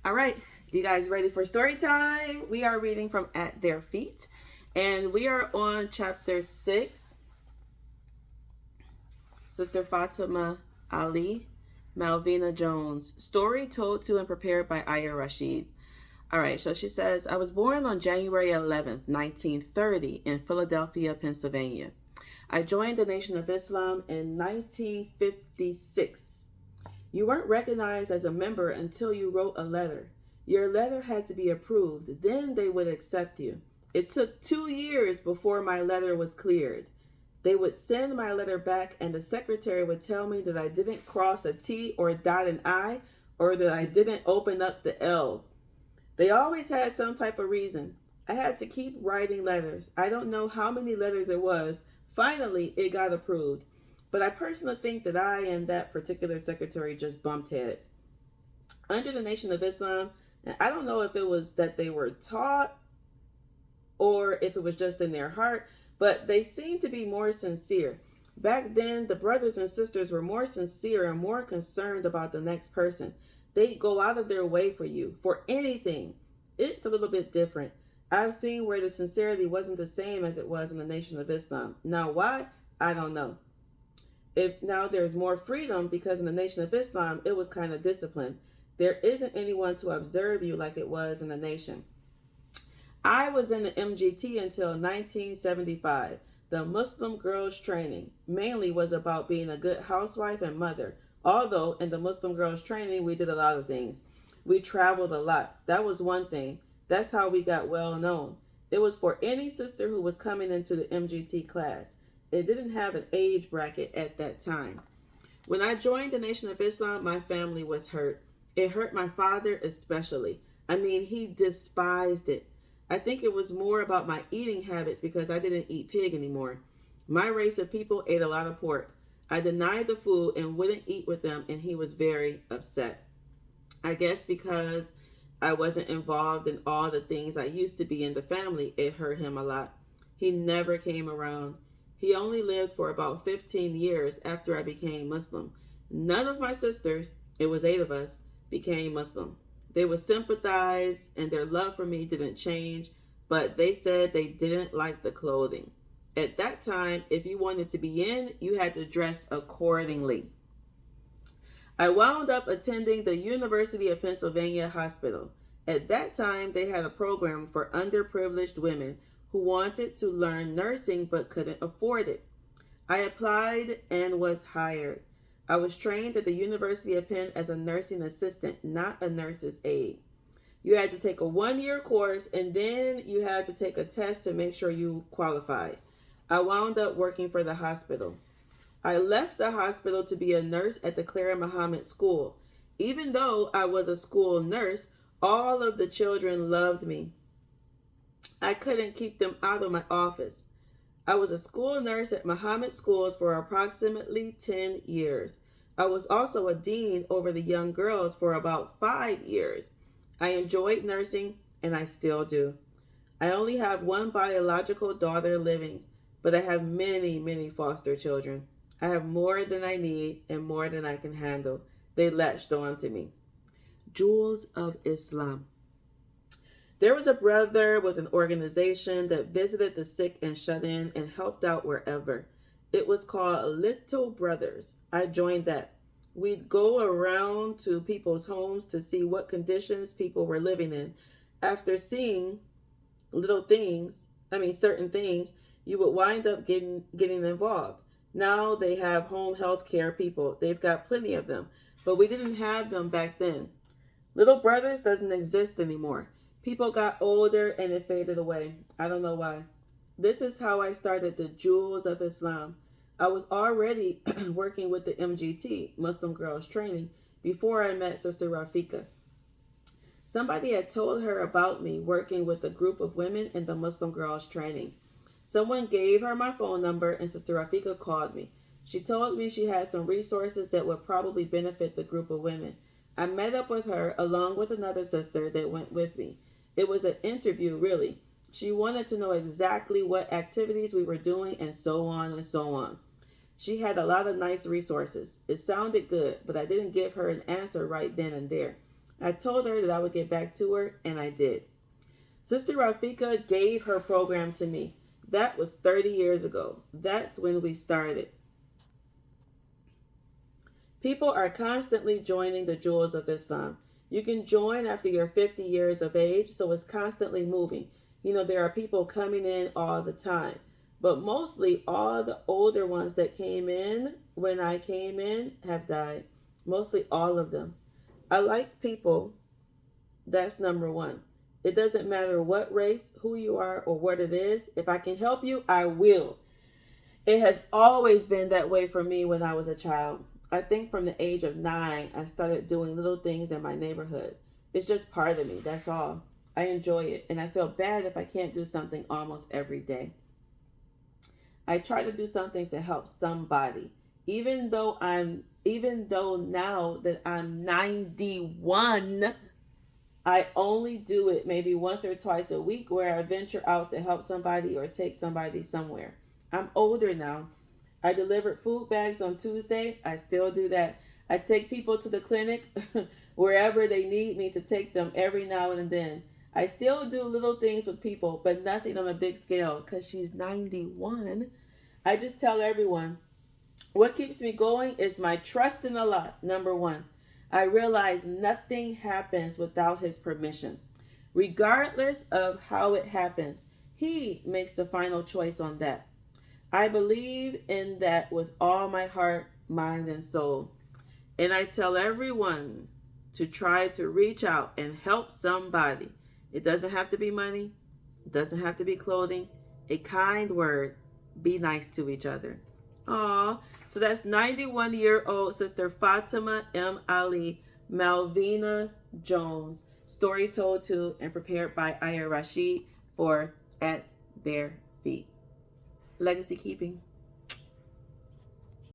All right, you guys ready for story time? We are reading from At Their Feet, and we are on chapter 6. Sister Fatima Ali, Malvina Jones. Story told to and prepared by Aya Rashid. All right, so she says, I was born on January 11th, 1930, in Philadelphia, Pennsylvania. I joined the Nation of Islam in 1956. You weren't recognized as a member until you wrote a letter. Your letter had to be approved, then they would accept you. It took 2 years before my letter was cleared. They would send my letter back, and the secretary would tell me that I didn't cross a T or dot an I, or that I didn't open up the L. They always had some type of reason. I had to keep writing letters. I don't know how many letters it was. Finally, it got approved. But I personally think that I and that particular secretary just bumped heads. Under the Nation of Islam, and I don't know if it was that they were taught or if it was just in their heart, but they seemed to be more sincere. Back then, the brothers and sisters were more sincere and more concerned about the next person. They go out of their way for you, for anything. It's a little bit different. I've seen where the sincerity wasn't the same as it was in the Nation of Islam. Now, why? I don't know. If now there's more freedom because in the Nation of Islam, it was kind of disciplined. There isn't anyone to observe you like it was in the nation. I was in the MGT until 1975. The Muslim Girls Training mainly was about being a good housewife and mother. Although in the Muslim Girls Training, we did a lot of things. We traveled a lot. That was one thing. That's how we got well known. It was for any sister who was coming into the MGT class. It didn't have an age bracket at that time. When I joined the Nation of Islam, my family was hurt. It hurt my father especially. I mean, he despised it. I think it was more about my eating habits because I didn't eat pig anymore. My race of people ate a lot of pork. I denied the food and wouldn't eat with them, and he was very upset. I guess because I wasn't involved in all the things I used to be in the family, it hurt him a lot. He never came around. He only lived for about 15 years after I became Muslim. None of my sisters, it was 8 of us, became Muslim. They would sympathize and their love for me didn't change, but they said they didn't like the clothing. At that time, if you wanted to be in, you had to dress accordingly. I wound up attending the University of Pennsylvania Hospital. At that time, they had a program for underprivileged women who wanted to learn nursing but couldn't afford it. I applied and was hired. I was trained at the University of Penn as a nursing assistant, not a nurse's aide. You had to take a 1 year course and then you had to take a test to make sure you qualified. I wound up working for the hospital. I left the hospital to be a nurse at the Clara Muhammad School. Even though I was a school nurse, all of the children loved me. I couldn't keep them out of my office. I was a school nurse at Muhammad Schools for approximately 10 years. I was also a dean over the young girls for about 5 years. I enjoyed nursing, and I still do. I only have one biological daughter living, but I have many, many foster children. I have more than I need and more than I can handle. They latched on to me. Jewels of Islam. There was a brother with an organization that visited the sick and shut in and helped out wherever. It was called Little Brothers. I joined that. We'd go around to people's homes to see what conditions people were living in. After seeing certain things, you would wind up getting involved. Now they have home health care people. They've got plenty of them, but we didn't have them back then. Little Brothers doesn't exist anymore. People got older and it faded away. I don't know why. This is how I started the Jewels of Islam. I was already working with the MGT, Muslim Girls Training, before I met Sister Rafika. Somebody had told her about me working with a group of women in the Muslim Girls Training. Someone gave her my phone number and Sister Rafika called me. She told me she had some resources that would probably benefit the group of women. I met up with her along with another sister that went with me. It was an interview, really. She wanted to know exactly what activities we were doing and so on and so on. She had a lot of nice resources. It sounded good, but I didn't give her an answer right then and there. I told her that I would get back to her, and I did. Sister Rafika gave her program to me. That was 30 years ago. That's when we started. People are constantly joining the Jewels of Islam. You can join after you're 50 years of age, so it's constantly moving. You know, there are people coming in all the time. But mostly all the older ones that came in when I came in have died. Mostly all of them. I like people. That's number one. It doesn't matter what race, who you are, or what it is. If I can help you, I will. It has always been that way for me when I was a child. I think from the age of 9, I started doing little things in my neighborhood. It's just part of me, that's all. I enjoy it, and I feel bad if I can't do something almost every day. I try to do something to help somebody. Even though now that I'm 91, I only do it maybe once or twice a week where I venture out to help somebody or take somebody somewhere. I'm older now. I delivered food bags on Tuesday. I still do that. I take people to the clinic wherever they need me to take them every now and then. I still do little things with people, but nothing on a big scale because she's 91. I just tell everyone what keeps me going is my trust in Allah, number one. I realize nothing happens without His permission. Regardless of how it happens, He makes the final choice on that. I believe in that with all my heart, mind, and soul. And I tell everyone to try to reach out and help somebody. It doesn't have to be money. It doesn't have to be clothing. A kind word. Be nice to each other. Aw, so that's 91-year-old Sister Fatima M. Ali Malvina Jones. Story told to and prepared by Aya Rashid for At Their Feet. Legacy keeping.